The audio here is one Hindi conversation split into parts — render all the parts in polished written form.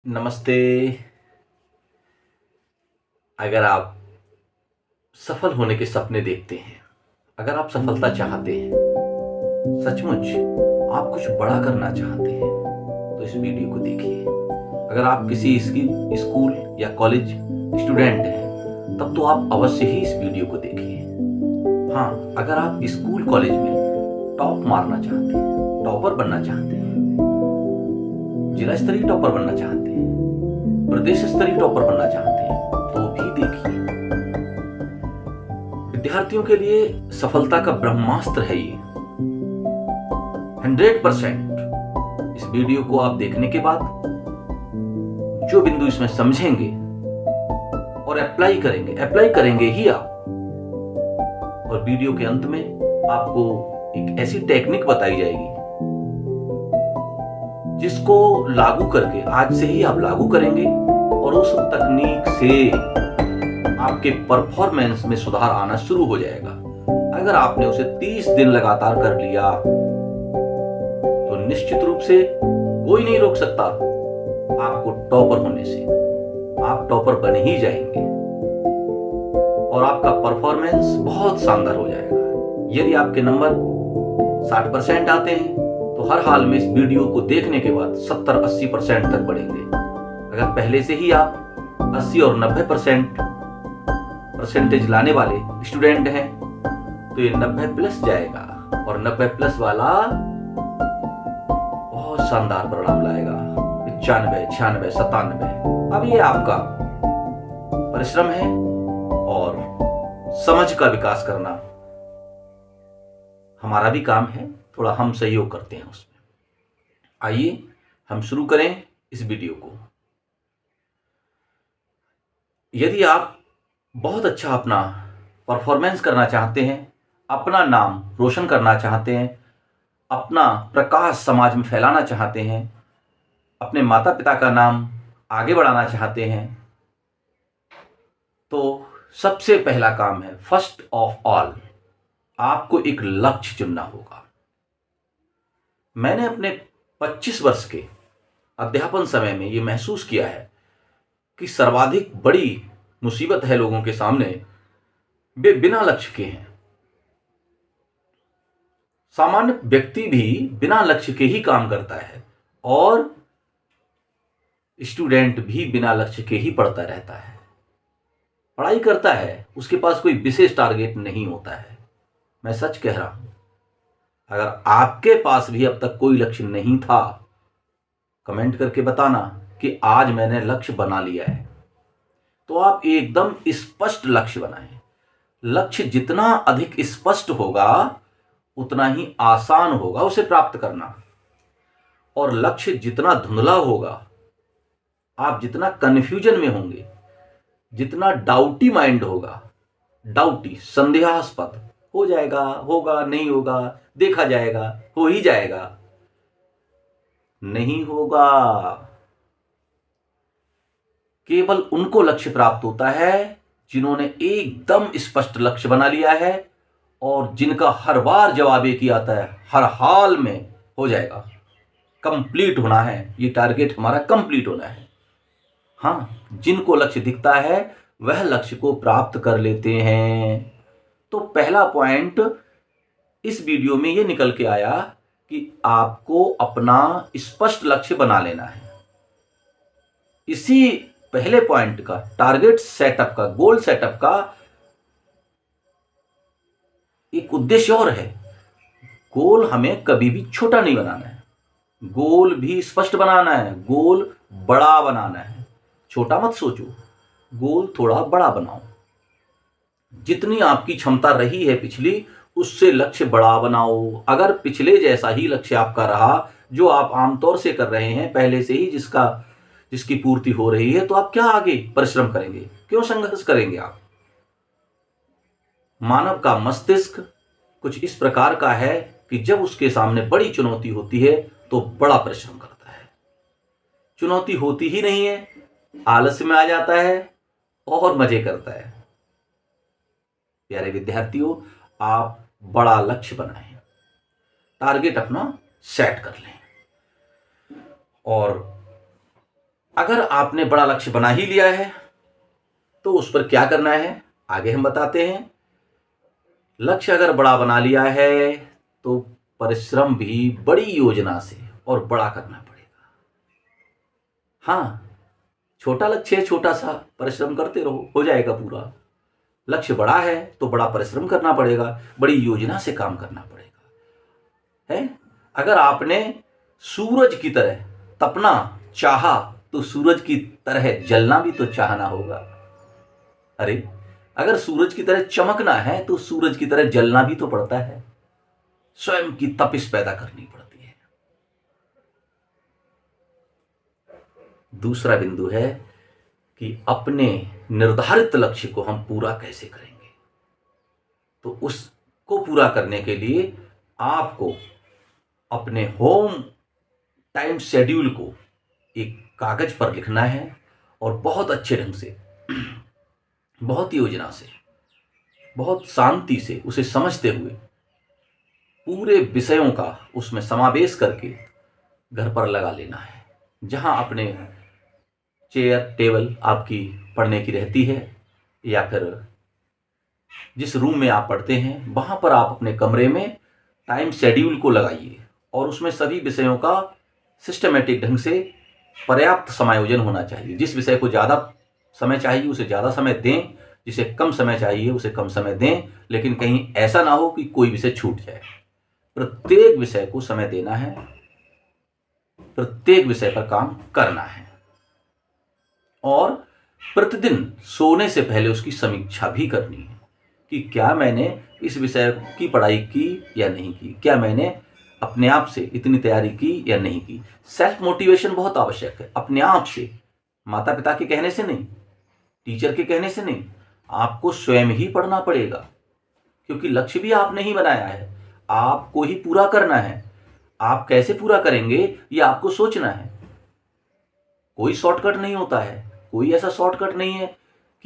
नमस्ते। अगर आप सफल होने के सपने देखते हैं, अगर आप सफलता चाहते हैं, सचमुच आप कुछ बड़ा करना चाहते हैं, तो इस वीडियो को देखिए। अगर आप किसी इसकी स्कूल या कॉलेज स्टूडेंट हैं, तब तो आप अवश्य ही इस वीडियो को देखिए। हाँ, अगर आप स्कूल कॉलेज में टॉप मारना चाहते हैं, टॉपर बनना चाहते हैं, जिला स्तरीय टॉपर बनना चाहते हैं, प्रदेश स्तरीय टॉपर बनना चाहते हैं, तो भी देखिए। विद्यार्थियों के लिए सफलता का ब्रह्मास्त्र है ये। 100% इस वीडियो को आप देखने के बाद जो बिंदु इसमें समझेंगे और अप्लाई करेंगे ही आप। और वीडियो के अंत में आपको एक ऐसी टेक्निक बताई जाएगी जिसको लागू करके आज से ही आप लागू करेंगे और उस तकनीक से आपके परफॉर्मेंस में सुधार आना शुरू हो जाएगा। अगर आपने उसे 30 दिन लगातार कर लिया तो निश्चित रूप से कोई नहीं रोक सकता आपको टॉपर होने से। आप टॉपर बन ही जाएंगे और आपका परफॉर्मेंस बहुत शानदार हो जाएगा। यदि आपके नंबर 60% आते हैं तो हर हाल में इस वीडियो को देखने के बाद 70-80% तक बढ़ेंगे। अगर पहले से ही आप 80 और 90% परसेंटेज लाने वाले स्टूडेंट हैं तो ये 90 प्लस जाएगा और 90 प्लस वाला बहुत शानदार परिणाम लाएगा। 95, 96, 97। अब ये आपका परिश्रम है और समझ का विकास करना हमारा भी काम है। थोड़ा हम सहयोग करते हैं उसमें। आइए हम शुरू करें इस वीडियो को। यदि आप बहुत अच्छा अपना परफॉर्मेंस करना चाहते हैं, अपना नाम रोशन करना चाहते हैं, अपना प्रकाश समाज में फैलाना चाहते हैं, अपने माता पिता का नाम आगे बढ़ाना चाहते हैं, तो सबसे पहला काम है, फर्स्ट ऑफ ऑल आपको एक लक्ष्य चुनना होगा। मैंने अपने 25 वर्ष के अध्यापन समय में यह महसूस किया है कि सर्वाधिक बड़ी मुसीबत है लोगों के सामने, वे बिना लक्ष्य के हैं। सामान्य व्यक्ति भी बिना लक्ष्य के ही काम करता है और स्टूडेंट भी बिना लक्ष्य के ही पढ़ता रहता है, पढ़ाई करता है, उसके पास कोई विशेष टारगेट नहीं होता है। मैं सच कह रहा हूं। अगर आपके पास भी अब तक कोई लक्ष्य नहीं था, कमेंट करके बताना कि आज मैंने लक्ष्य बना लिया है। तो आप एकदम स्पष्ट लक्ष्य बनाएं। लक्ष्य जितना अधिक स्पष्ट होगा उतना ही आसान होगा उसे प्राप्त करना, और लक्ष्य जितना धुंधला होगा, आप जितना कंफ्यूजन में होंगे, जितना डाउटी माइंड होगा, डाउटी संदेहास्पद हो जाएगा, होगा नहीं होगा, देखा जाएगा, हो ही जाएगा, नहीं होगा। केवल उनको लक्ष्य प्राप्त होता है जिन्होंने एकदम स्पष्ट लक्ष्य बना लिया है और जिनका हर बार जवाब एक ही आता है, हर हाल में हो जाएगा, कंप्लीट होना है, ये टारगेट हमारा कंप्लीट होना है। हाँ, जिनको लक्ष्य दिखता है वह लक्ष्य को प्राप्त कर लेते हैं। तो पहला पॉइंट इस वीडियो में ये निकल के आया कि आपको अपना स्पष्ट लक्ष्य बना लेना है। इसी पहले पॉइंट का, टारगेट सेटअप का, गोल सेटअप का एक उद्देश्य और है। गोल हमें कभी भी छोटा नहीं बनाना है, गोल भी स्पष्ट बनाना है, गोल बड़ा बनाना है। छोटा मत सोचो, गोल थोड़ा बड़ा बनाओ। जितनी आपकी क्षमता रही है पिछली, उससे लक्ष्य बड़ा बनाओ। अगर पिछले जैसा ही लक्ष्य आपका रहा जो आप आमतौर से कर रहे हैं, पहले से ही जिसकी पूर्ति हो रही है, तो आप क्या आगे परिश्रम करेंगे, क्यों संघर्ष करेंगे आप? मानव का मस्तिष्क कुछ इस प्रकार का है कि जब उसके सामने बड़ी चुनौती होती है तो बड़ा परिश्रम करता है। चुनौती होती ही नहीं है, आलस्य में आ जाता है और मजे करता है। प्यारे विद्यार्थियों, आप बड़ा लक्ष्य बनाएं, टारगेट अपना सेट कर लें और अगर आपने बड़ा लक्ष्य बना ही लिया है तो उस पर क्या करना है आगे हम बताते हैं। लक्ष्य अगर बड़ा बना लिया है तो परिश्रम भी बड़ी योजना से और बड़ा करना पड़ेगा। हाँ, छोटा लक्ष्य है, छोटा सा परिश्रम करते रहो, हो जाएगा पूरा। लक्ष्य बड़ा है तो बड़ा परिश्रम करना पड़ेगा, बड़ी योजना से काम करना पड़ेगा। है, अगर आपने सूरज की तरह तपना चाहा तो सूरज की तरह जलना भी तो चाहना होगा। अरे, अगर सूरज की तरह चमकना है तो सूरज की तरह जलना भी तो पड़ता है, स्वयं की तपिश पैदा करनी पड़ती है। दूसरा बिंदु है कि अपने निर्धारित लक्ष्य को हम पूरा कैसे करेंगे। तो उसको पूरा करने के लिए आपको अपने होम टाइम शेड्यूल को एक कागज पर लिखना है और बहुत अच्छे ढंग से, बहुत योजना से, बहुत शांति से उसे समझते हुए पूरे विषयों का उसमें समावेश करके घर पर लगा लेना है। जहां अपने चेयर टेबल आपकी पढ़ने की रहती है या फिर जिस रूम में आप पढ़ते हैं वहां पर आप अपने कमरे में टाइम शेड्यूल को लगाइए और उसमें सभी विषयों का सिस्टमेटिक ढंग से पर्याप्त समायोजन होना चाहिए। जिस विषय को ज़्यादा समय चाहिए उसे ज़्यादा समय दें, जिसे कम समय चाहिए उसे कम समय दें, लेकिन कहीं ऐसा ना हो कि कोई विषय छूट जाए। प्रत्येक विषय को समय देना है, प्रत्येक विषय पर काम करना है और प्रतिदिन सोने से पहले उसकी समीक्षा भी करनी है कि क्या मैंने इस विषय की पढ़ाई की या नहीं की, क्या मैंने अपने आप से इतनी तैयारी की या नहीं की। सेल्फ मोटिवेशन बहुत आवश्यक है, अपने आप से, माता पिता के कहने से नहीं, टीचर के कहने से नहीं, आपको स्वयं ही पढ़ना पड़ेगा क्योंकि लक्ष्य भी आपने ही बनाया है, आपको ही पूरा करना है। आप कैसे पूरा करेंगे ये आपको सोचना है। कोई शॉर्टकट नहीं होता है, कोई ऐसा शॉर्टकट नहीं है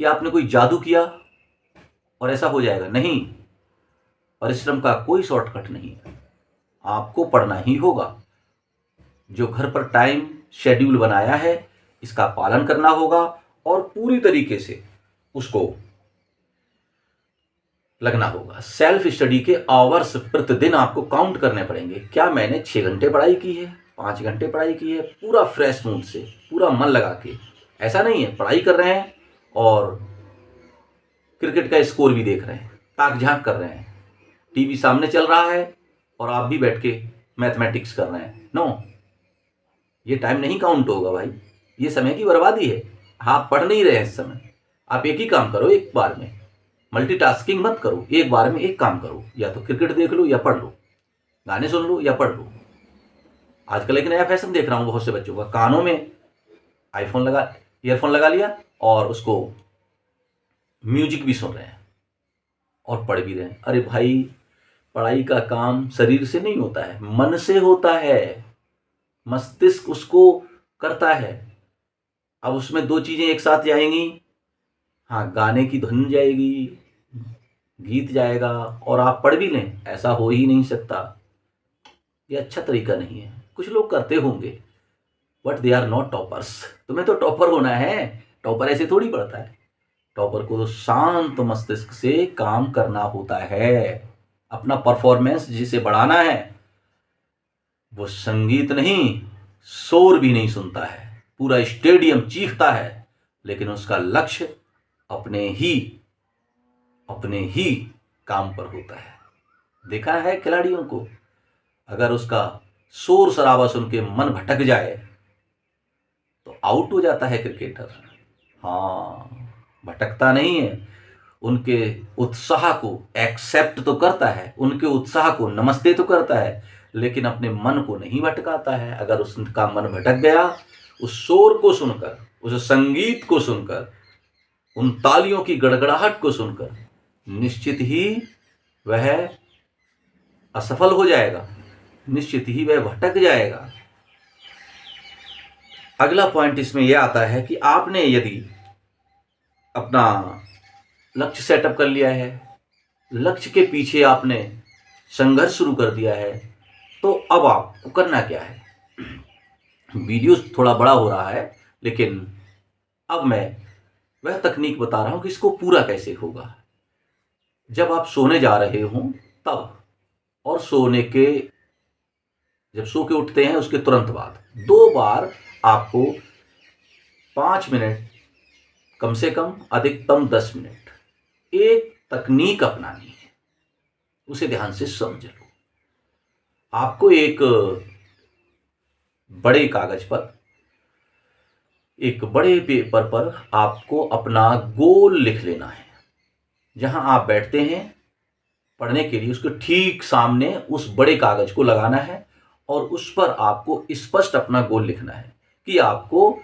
कि आपने कोई जादू किया और ऐसा हो जाएगा, नहीं। परिश्रम का कोई शॉर्टकट नहीं है, आपको पढ़ना ही होगा। जो घर पर टाइम शेड्यूल बनाया है इसका पालन करना होगा और पूरी तरीके से उसको लगना होगा। सेल्फ स्टडी के आवर्स प्रतिदिन आपको काउंट करने पड़ेंगे। क्या मैंने 6 घंटे पढ़ाई की है, 5 घंटे पढ़ाई की है, पूरा फ्रेश मूड से, पूरा मन लगा के। ऐसा नहीं है पढ़ाई कर रहे हैं और क्रिकेट का स्कोर भी देख रहे हैं, ताक झांक कर रहे हैं, टीवी सामने चल रहा है और आप भी बैठ के मैथमेटिक्स कर रहे हैं। नो, ये टाइम नहीं काउंट होगा भाई, ये समय की बर्बादी है। आप पढ़ नहीं रहे हैं इस समय। आप एक ही काम करो एक बार में, मल्टीटास्किंग मत करो, एक बार में एक काम करो। या तो क्रिकेट देख लो या पढ़ लो, गाने सुन लो या पढ़ लो। आजकल एक नया फैशन देख रहा हूँ बहुत से बच्चों का, कानों में ईयरफोन लगा लिया और उसको म्यूजिक भी सुन रहे हैं और पढ़ भी रहे हैं। अरे भाई, पढ़ाई का काम शरीर से नहीं होता है, मन से होता है, मस्तिष्क उसको करता है। अब उसमें 2 चीजें एक साथ जाएंगी, हाँ, गाने की धुन जाएगी, गीत जाएगा और आप पढ़ भी लें, ऐसा हो ही नहीं सकता। ये अच्छा तरीका नहीं है। कुछ लोग करते होंगे but they are not toppers. तुम्हें तो टॉपर होना है, टॉपर ऐसे थोड़ी पढ़ता है। टॉपर को तो शांत मस्तिष्क से काम करना होता है। अपना परफॉर्मेंस जिसे बढ़ाना है वो संगीत नहीं, शोर भी नहीं सुनता है, पूरा स्टेडियम चीखता है, लेकिन उसका लक्ष्य अपने ही काम पर होता है। देखा है खिलाड़ियों को, अगर उसका शोर शराबा सुन के मन भटक जाए तो आउट हो जाता है क्रिकेटर। हाँ, भटकता नहीं है, उनके उत्साह को एक्सेप्ट तो करता है, उनके उत्साह को नमस्ते तो करता है, लेकिन अपने मन को नहीं भटकाता है। अगर उसका मन भटक गया, उस शोर को सुनकर, उस संगीत को सुनकर, उन तालियों की गड़गड़ाहट को सुनकर, निश्चित ही वह असफल हो जाएगा, निश्चित ही वह भटक जाएगा। अगला पॉइंट इसमें यह आता है कि आपने यदि अपना लक्ष्य सेटअप कर लिया है, लक्ष्य के पीछे आपने संघर्ष शुरू कर दिया है, तो अब आपको करना क्या है। वीडियो थोड़ा बड़ा हो रहा है, लेकिन अब मैं वह तकनीक बता रहा हूं कि इसको पूरा कैसे होगा। जब आप सोने जा रहे हों तब, और जब सो के उठते हैं उसके तुरंत बाद 2 बार आपको 5 मिनट, कम से कम अधिकतम 10 मिनट एक तकनीक अपनानी है। उसे ध्यान से समझ लो। आपको एक बड़े कागज पर, एक बड़े पेपर पर आपको अपना गोल लिख लेना है। जहां आप बैठते हैं पढ़ने के लिए उसके ठीक सामने उस बड़े कागज को लगाना है और उस पर आपको स्पष्ट अपना गोल लिखना है कि आपको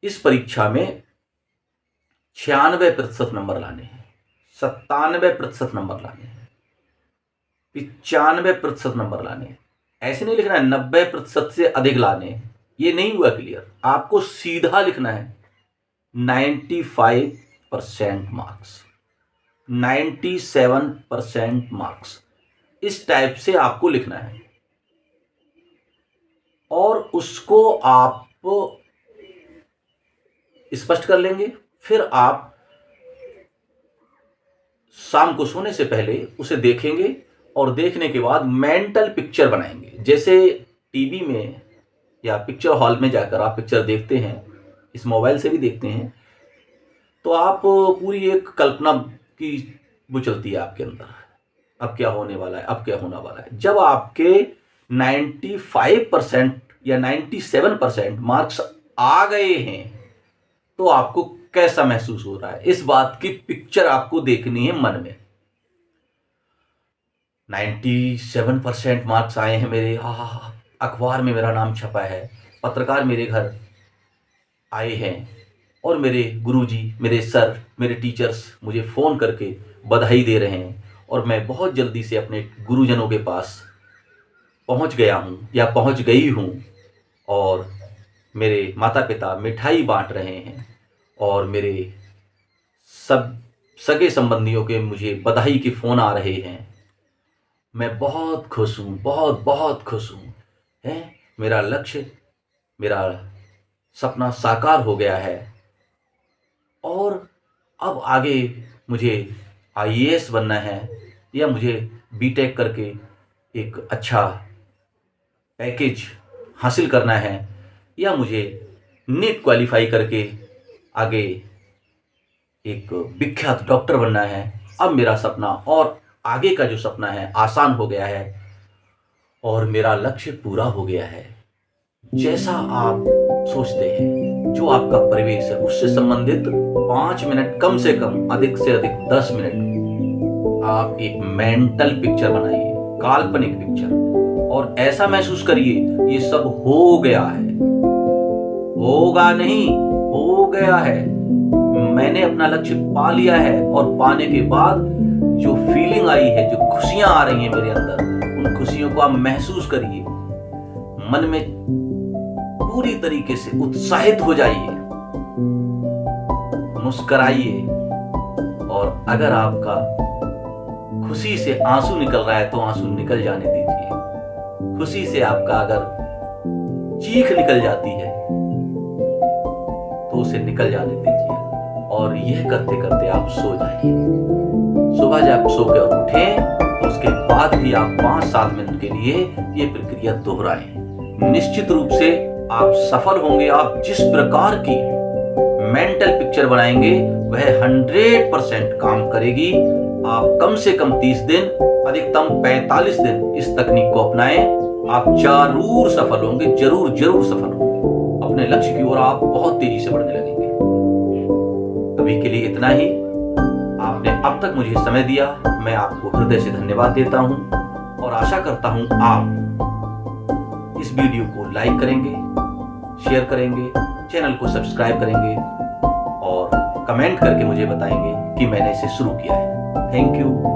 इस परीक्षा में 96% नंबर लाने हैं, 97% नंबर लाने हैं, 95% नंबर लाने हैं। ऐसे नहीं लिखना है 90% से अधिक लाने हैं, ये नहीं हुआ क्लियर। आपको सीधा लिखना है 95% मार्क्स, 97% मार्क्स, इस टाइप से आपको लिखना है। और उसको आप स्पष्ट कर लेंगे। फिर आप शाम को सोने से पहले उसे देखेंगे और देखने के बाद मेंटल पिक्चर बनाएंगे। जैसे टीवी में या पिक्चर हॉल में जाकर आप पिक्चर देखते हैं, इस मोबाइल से भी देखते हैं, तो आप पूरी एक कल्पना की वो चलती है आपके अंदर, अब क्या होने वाला है, अब क्या होने वाला है। जब आपके 95% या 97% मार्क्स आ गए हैं तो आपको कैसा महसूस हो रहा है, इस बात की पिक्चर आपको देखनी है मन में। 97% मार्क्स आए हैं मेरे, अखबार में मेरा नाम छपा है, पत्रकार मेरे घर आए हैं और मेरे गुरुजी, मेरे सर, मेरे टीचर्स मुझे फ़ोन करके बधाई दे रहे हैं और मैं बहुत जल्दी से अपने गुरुजनों के पास पहुंच गया हूं या पहुंच गई हूं और मेरे माता पिता मिठाई बांट रहे हैं और मेरे सब सगे संबंधियों के मुझे बधाई के फ़ोन आ रहे हैं। मैं बहुत खुश हूँ, बहुत बहुत खुश हूँ। मेरा लक्ष्य, मेरा सपना साकार हो गया है और अब आगे मुझे IAS बनना है या मुझे बीटेक करके एक अच्छा पैकेज हासिल करना है या मुझे नीट क्वालिफाई करके आगे एक विख्यात डॉक्टर बनना है। अब मेरा सपना और आगे का जो सपना है आसान हो गया है और मेरा लक्ष्य पूरा हो गया है। जैसा आप सोचते हैं, जो आपका परिवेश है उससे संबंधित 5 मिनट, कम से कम अधिक से अधिक 10 मिनट आप एक मेंटल पिक्चर बनाइए, काल्पनिक पिक्चर, और ऐसा महसूस करिए ये सब हो गया है, होगा नहीं, हो गया है। मैंने अपना लक्ष्य पा लिया है और पाने के बाद जो फीलिंग आई है, जो खुशियां आ रही हैं मेरे अंदर, उन खुशियों को आप महसूस करिए। मन में पूरी तरीके से उत्साहित हो जाइए, मुस्कुराइए और अगर आपका खुशी से आंसू निकल रहा है तो आंसू निकल जाने दीजिए। खुशी से आपका अगर चीख निकल जाती है तो उसे निकल जाने दीजिए और यह करते करते आप सो जाइए। सुबह जब सो कर उठें तो उसके बाद भी आप 5-7 मिनट के लिए ये प्रक्रिया दोहराएं। निश्चित रूप से आप सफल होंगे। आप जिस प्रकार की मेंटल पिक्चर बनाएंगे वह 100% काम करेगी। आप कम से कम 30 दिन, अधिकतम 45 दिन इस तकनीक को अपनाएं। आप जरूर सफल होंगे, जरूर सफल होंगे। अपने लक्ष्य की ओर आप बहुत तेजी से बढ़ने लगेंगे। अभी के लिए इतना ही। आपने अब तक मुझे समय दिया, मैं आपको हृदय से धन्यवाद देता हूं और आशा करता हूं आप इस वीडियो को लाइक करेंगे, शेयर करेंगे, चैनल को सब्सक्राइब करेंगे और कमेंट करके मुझे बताएंगे कि मैंने इसे शुरू किया है। Thank you.